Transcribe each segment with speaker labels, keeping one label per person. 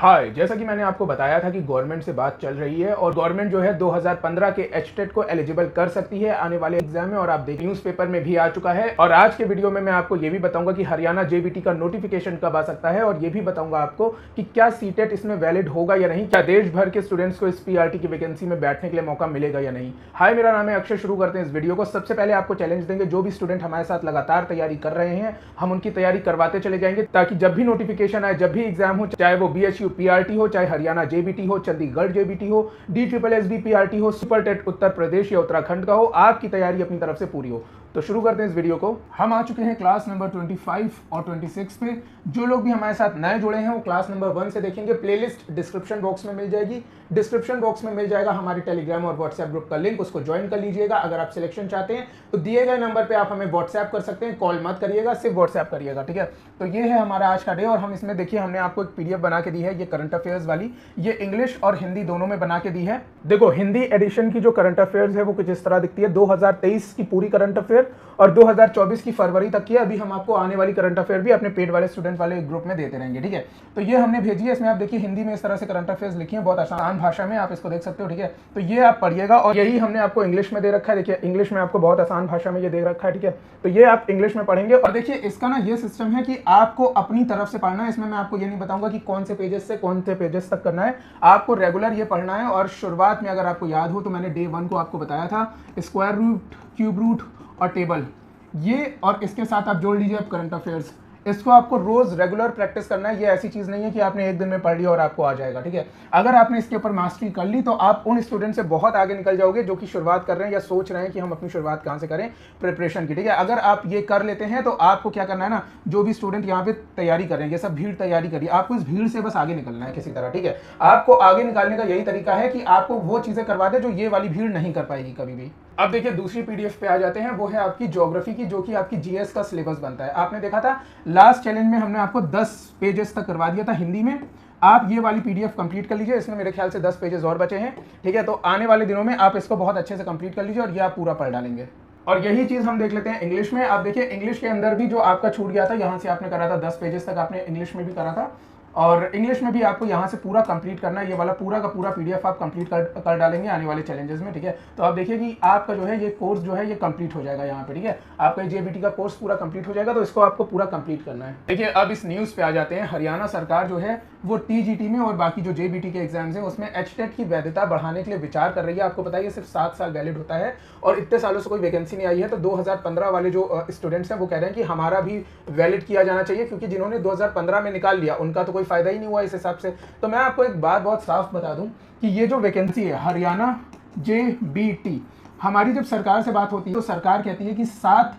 Speaker 1: हाय, जैसा कि मैंने आपको बताया था कि गवर्नमेंट से बात चल रही है और गवर्नमेंट जो है 2015 के एचटेट को एलिजिबल कर सकती है आने वाले एग्जाम में। और आप देखिए न्यूज़पेपर में भी आ चुका है। और आज के वीडियो में मैं आपको ये भी बताऊंगा कि हरियाणा जेबीटी का नोटिफिकेशन कब आ सकता है, और ये भी बताऊंगा आपको कि क्या सीटेट इसमें वैलिड होगा या नहीं, क्या देश भर के स्टूडेंट्स को इस पीआरटी की वैकेंसी में बैठने के लिए मौका मिलेगा या नहीं। हाय, मेरा नाम है अक्षय। शुरू करते हैं इस वीडियो को। सबसे पहले आपको चैलेंज देंगे, जो भी स्टूडेंट हमारे साथ लगातार तैयारी कर रहे हैं हम उनकी तैयारी करवाते चले जाएंगे, ताकि जब भी नोटिफिकेशन आए, जब भी एग्जाम हो, चाहे वो बीएचयू पीआरटी हो, चाहे हरियाणा जेबीटी हो, चंडीगढ़ जेबीटी हो, DSSS पीआरटी हो, सुपर टेट उत्तर प्रदेश या उत्तराखंड का हो, आपकी तैयारी अपनी तरफ से पूरी हो। तो शुरू करते हैं इस वीडियो को। हम आ चुके हैं क्लास नंबर 25 और 26 पे। जो लोग भी हमारे साथ नए जुड़े हैं वो क्लास नंबर 1 से देखेंगे। प्लेलिस्ट डिस्क्रिप्शन बॉक्स में मिल जाएगी। डिस्क्रिप्शन बॉक्स में मिल जाएगा हमारे टेलीग्राम और व्हाट्सएप ग्रुप का लिंक, उसको ज्वाइन कर लीजिएगा। अगर आप सिलेक्शन चाहते हैं तो दिए गए नंबर पे आप हमें व्हाट्सएप कर सकते हैं, कॉल मत करिएगा, सिर्फ व्हाट्सएप करिएगा, ठीक है। तो ये है हमारा आज का डे। और हम इसमें देखिए, हमने आपको एक पीडीएफ बना के दी है, ये करंट अफेयर्स वाली। ये इंग्लिश और हिंदी दोनों में बना के दी है। देखो, हिंदी एडिशन की जो करंट अफेयर्स है वो कुछ इस तरह दिखती है। 2023 की पूरी करंट अफेयर और 2024 की फरवरी तक की। अभी हम आपको आने वाली करंट अफेयर भी अपने पेड वाले स्टूडेंट वाले ग्रुप में देते रहेंगे, ठीक है। तो ये हमने भेजी है। इसमें आप देखिए हिंदी में इस तरह से करंट अफेयर्स लिखी है, बहुत आसान भाषा में, आप इसको देख सकते हो, ठीक है। तो ये आप पढ़िएगा। और यही हमने आपको इंग्लिश में दे रखा है। देखिए इंग्लिश में आपको बहुत आसान भाषा में ये दे रखा है, ठीक है। तो ये आप इंग्लिश में पढ़ेंगे। और देखिए इसका ना ये सिस्टम है कि आपको अपनी तरफ से पढ़ना है। इसमें मैं आपको ये नहीं बताऊंगा कि कौन से पेजेस से कौन से पेजेस तक करना है, आपको रेगुलर ये पढ़ना है। और शुरुआत में अगर आपको याद हो तो मैंने डे 1 को आपको बताया था स्क्वायर रूट, क्यूब रूट और टेबल, ये और इसके साथ आप जोड़ लीजिए अब करंट अफेयर्स। इसको आपको रोज रेगुलर प्रैक्टिस करना है। ये ऐसी चीज नहीं है कि आपने एक दिन में पढ़ लिया और आपको आ जाएगा, ठीक है। अगर आपने इसके ऊपर मास्टरी कर ली तो आप उन स्टूडेंट से बहुत आगे निकल जाओगे जो कि शुरुआत कर रहे हैं या सोच रहे हैं कि हम अपनी शुरुआत कहाँ से करें प्रिपरेशन की, ठीक है। अगर आप ये कर लेते हैं तो आपको क्या करना है ना, जो भी स्टूडेंट यहाँ पे तैयारी कर रहे हैं, ये सब भीड़ तैयारी करिए, आपको इस भीड़ से बस आगे निकलना है किसी तरह, ठीक है। आपको आगे निकालने का यही तरीका है कि आपको वो चीजें करवा दे जो ये वाली भीड़ नहीं कर पाएगी कभी भी। अब देखिए दूसरी पीडीएफ पे आ जाते हैं। वो है आपकी ज्योग्राफी की, जो कि आपकी जीएस का सिलेबस बनता है। आपने देखा था लास्ट चैलेंज में हमने आपको 10 पेजेस तक करवा दिया था हिंदी में। आप ये वाली पीडीएफ कंप्लीट कर लीजिए। इसमें मेरे ख्याल से 10 पेजेस और बचे हैं, ठीक है। तो आने वाले दिनों में आप इसको बहुत अच्छे से कंप्लीट कर लीजिए और ये आप पूरा पढ़ डालेंगे। और यही चीज हम देख लेते हैं इंग्लिश में। आप देखिए इंग्लिश के अंदर भी जो आपका छूट गया था, यहाँ से आपने करा था 10 पेजेस तक, आपने इंग्लिश में भी करा था। और इंग्लिश में भी आपको यहाँ से पूरा कंप्लीट करना है। ये वाला पूरा का पूरा पीडीएफ आप कंप्लीट कर डालेंगे आने वाले चैलेंजेस में, ठीक है। तो आप देखिए कि आपका जो है ये कोर्स जो है ये कंप्लीट हो जाएगा यहाँ पे, ठीक है। आपका जेबीटी का कोर्स पूरा कंप्लीट हो जाएगा। तो इसको आपको पूरा कंप्लीट करना है। देखिए अब इस न्यूज़ पे आ जाते हैं। हरियाणा सरकार जो है वो टीजीटी में और बाकी जो जेबीटी के एग्जाम्स हैं उसमें एचटेट की वैधता बढ़ाने के लिए विचार कर रही है। आपको बताइए सिर्फ 7 साल वैलिड होता है और इतने सालों से कोई वैकेंसी नहीं आई है। तो 2015 वाले जो स्टूडेंट्स हैं वो कह रहे हैं कि हमारा भी वैलिड किया जाना चाहिए, क्योंकि जिन्होंने 2015 में निकाल लिया उनका तो कोई फायदा ही नहीं हुआ इस हिसाब से। तो मैं आपको एक बात बहुत साफ बता दूं कि ये जो वैकेंसी है हरियाणा जेबीटी, हमारी जब सरकार से बात होती है तो सरकार कहती है कि 7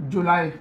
Speaker 1: जुलाई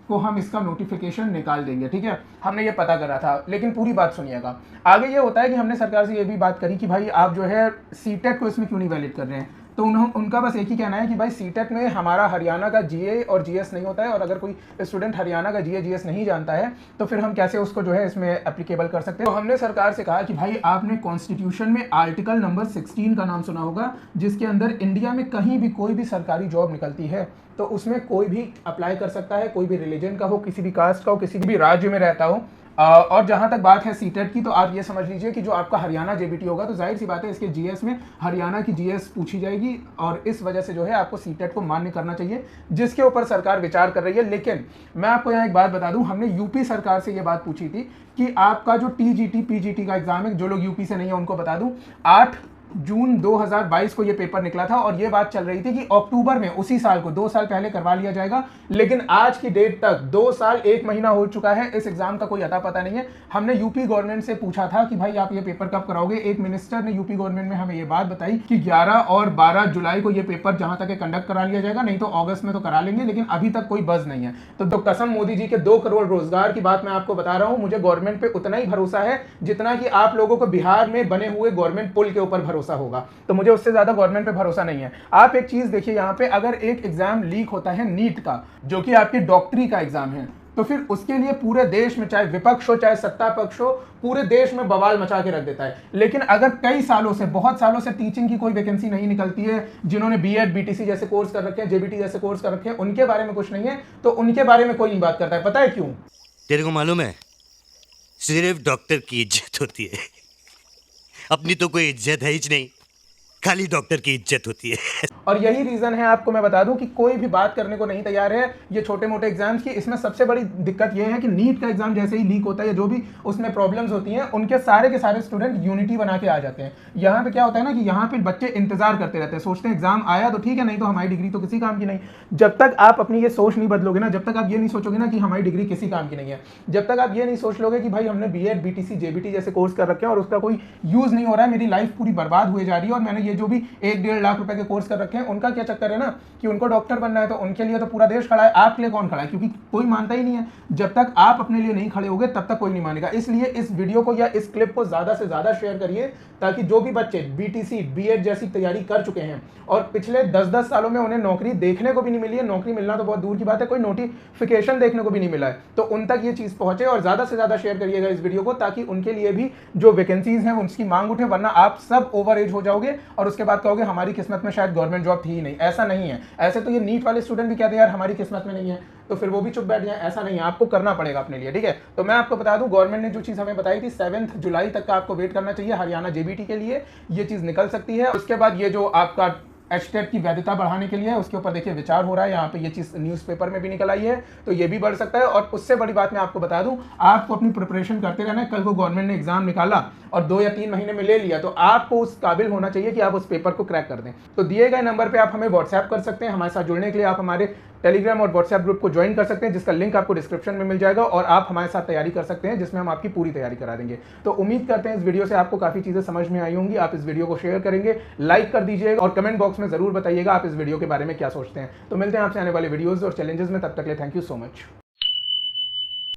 Speaker 1: को हम इसका नोटिफिकेशन निकाल देंगे, ठीक है। हमने ये पता करा था, लेकिन पूरी बात सुनिएगा। आगे ये होता है कि हमने सरकार से ये भी बात करी कि भाई आप जो है सीटेट को इसमें क्यों नहीं वैलिड कर रहे हैं। तो उनका बस एक ही कहना है कि भाई सीटेट में हमारा हरियाणा का जीए और जीएस नहीं होता है, और अगर कोई स्टूडेंट हरियाणा का जीए जीएस नहीं जानता है तो फिर हम कैसे उसको जो है इसमें एप्लीकेबल कर सकते हैं। तो हमने सरकार से कहा कि भाई आपने कॉन्स्टिट्यूशन में आर्टिकल नंबर 16 का नाम सुना होगा, जिसके अंदर इंडिया में कहीं भी कोई भी सरकारी जॉब निकलती है तो उसमें कोई भी अप्लाई कर सकता है, कोई भी रिलीजन का हो, किसी भी कास्ट का हो, किसी भी राज्य में रहता हो। और जहां तक बात है सीटेट की, तो आप ये समझ लीजिए कि जो आपका हरियाणा जेबीटी होगा तो जाहिर सी बात है इसके जीएस में हरियाणा की जीएस पूछी जाएगी, और इस वजह से जो है आपको सीटेट को मान्य करना चाहिए, जिसके ऊपर सरकार विचार कर रही है। लेकिन मैं आपको यहाँ एक बात बता दूं, हमने यूपी सरकार से ये बात पूछी थी कि आपका जो टीजीटी पीजीटी का एग्जाम है, जो लोग यूपी से नहीं है उनको बता दूं, 8 जून 2022 को ये पेपर निकला था और ये बात चल रही थी कि अक्टूबर में उसी साल को 2 साल पहले करवा लिया जाएगा। लेकिन आज की डेट तक 2 साल 1 महीना हो चुका है, इस एग्जाम का कोई अता पता नहीं है। हमने यूपी गवर्नमेंट से पूछा था कि भाई आप ये पेपर कब कराओगे। एक मिनिस्टर ने यूपी गवर्नमेंट में हमें ये बात बताई कि 11 और 12 जुलाई को ये पेपर जहां तक कंडक्ट करा लिया जाएगा, नहीं तो अगस्त में तो करा लेंगे, लेकिन अभी तक कोई बज नहीं है। तो कसम मोदी जी के 2 करोड़ रोजगार की बात मैं आपको बता रहा हूं, मुझे गवर्नमेंट पे उतना ही भरोसा है जितना कि आप लोगों को बिहार में बने हुए गवर्नमेंट पुल के ऊपर भरोसा होगा। तो मुझे उससे ज्यादा गवर्नमेंट पे भरोसा नहीं है। आप एक चीज देखिए, यहाँ पे अगर एक एग्जाम लीक होता है नीट का, जो कि आपकी डॉक्टरी का एग्जाम है, तो फिर उसके लिए पूरे देश में चाहे विपक्ष हो चाहे सत्ता पक्ष हो, पूरे देश में बवाल मचा के रख देता है। लेकिन अगर कई सालों से, बहुत सालों से टीचिंग की कोई वैकेंसी नहीं निकलती है, जिन्होंने बीएड बीटीसी जैसे कोर्स कर रखे हैं, जेबीटी जैसे कोर्स कर रखे हैं, उनके बारे में कुछ नहीं है, तो उनके बारे में कोई नहीं बात करता है। पता है क्यों?
Speaker 2: तेरे को मालूम है सिर्फ डॉक्टर की इज्जत होती है, अपनी तो कोई इज्जत है ही नहीं, खाली डॉक्टर की इज्जत होती है।
Speaker 1: और यही रीजन है, आपको मैं बता दूं, कि कोई भी बात करने को नहीं तैयार है ये छोटे मोटे एग्जाम्स की। इसमें सबसे बड़ी दिक्कत ये है कि नीट का एग्जाम जैसे ही लीक होता है या जो भी उसमें प्रॉब्लम्स होती हैं, उनके सारे के सारे स्टूडेंट यूनिटी बना के आ जाते हैं। यहाँ पे क्या होता है ना कि यहाँ पे बच्चे इंतजार करते रहते हैं, सोचते हैं एग्जाम आया तो ठीक है, नहीं तो हमारी डिग्री तो किसी काम की नहीं। जब तक आप अपनी ये सोच नहीं बदलोगे ना, जब तक आप ये नहीं सोचोगे ना कि हमारी डिग्री किसी काम की नहीं है, जब तक आप ये नहीं सोच लोगे कि भाई हमने बीएड बीटीसी जेबीटी जैसे कोर्स कर रखे हैं और उसका कोई यूज नहीं हो रहा है, मेरी लाइफ पूरी बर्बाद हुए जा रही है, और मैंने ये जो भी 1-1.5 लाख रुपए के कोर्स कर रखे हैं, उनका क्या चक्कर है ना कि उनको डॉक्टर बनना है, तो उनके लिए तो पूरा देश खड़ा है, आपके लिए कौन खड़ा है? क्योंकि कोई मानता ही नहीं है। जब तक आप अपने लिए नहीं खड़े होगे तब तक कोई नहीं मानेगा। इसलिए इस वीडियो को या इस क्लिप को ज्यादा से ज्यादा शेयर करिए, ताकि जो भी बच्चे बीटीसी बीएड जैसी तैयारी कर चुके हैं और पिछले 10-10 सालों में उन्हें नौकरी देखने को भी नहीं मिली है, नौकरी मिलना तो बहुत दूर की बात है, कोई नोटिफिकेशन देखने को भी नहीं मिला है, तो उन तक ये चीज पहुंचे। और ज्यादा से ज्यादा शेयर करिएगा इस वीडियो को, ताकि उनके लिए भी जो वैकेंसीज हैं उसकी मांग उठे, वरना आप सब ओवर एज हो जाओगे और उसके बाद कहोगे हमारी किस्मत में शायद गवर्नमेंट जॉब थी ही नहीं। ऐसा नहीं है। ऐसे तो ये नीट वाले स्टूडेंट भी कहते हैं यार हमारी किस्मत में नहीं है, तो फिर वो भी चुप बैठ जाए। ऐसा नहीं है, आपको करना पड़ेगा अपने लिए, ठीक है। तो मैं आपको बता दूं, गवर्नमेंट ने जो चीज हमें बताई थी 7 जुलाई तक का आपको वेट करना चाहिए हरियाणा जेबीटी के लिए, ये चीज निकल सकती है। उसके बाद ये जो आपका एचटेट की वैधता बढ़ाने के लिए उसके ऊपर देखिए विचार हो रहा है, यहाँ पे ये चीज न्यूज़पेपर में भी निकल आई है, तो ये भी बढ़ सकता है। और उससे बड़ी बात मैं आपको बता दूं, आपको अपनी प्रिपरेशन करते रहना है। कल को गवर्नमेंट ने एग्जाम निकाला और 2 या 3 महीने में ले लिया, तो आपको उस काबिल होना चाहिए कि आप उस पेपर को क्रैक कर दें। तो दिए गए नंबर पे आप हमें व्हाट्सएप कर सकते हैं। हमारे साथ जुड़ने के लिए आप हमारे टेलीग्राम और व्हाट्सएप ग्रुप को ज्वाइन कर सकते हैं, जिसका लिंक आपको डिस्क्रिप्शन में मिल जाएगा, और आप हमारे साथ तैयारी कर सकते हैं, जिसमें हम आपकी पूरी तैयारी करा देंगे। तो उम्मीद करते हैं इस वीडियो से आपको काफी चीजें समझ में आई होंगी। आप इस वीडियो को शेयर करेंगे, लाइक कर दीजिएगा और कमेंट बॉक्स में जरूर बताइएगा आप इस वीडियो के बारे में क्या सोचते हैं। तो मिलते हैं आपसे आने वाले वीडियोज और चैलेंजेस में, तब तक के लिए थैंक यू सो मच।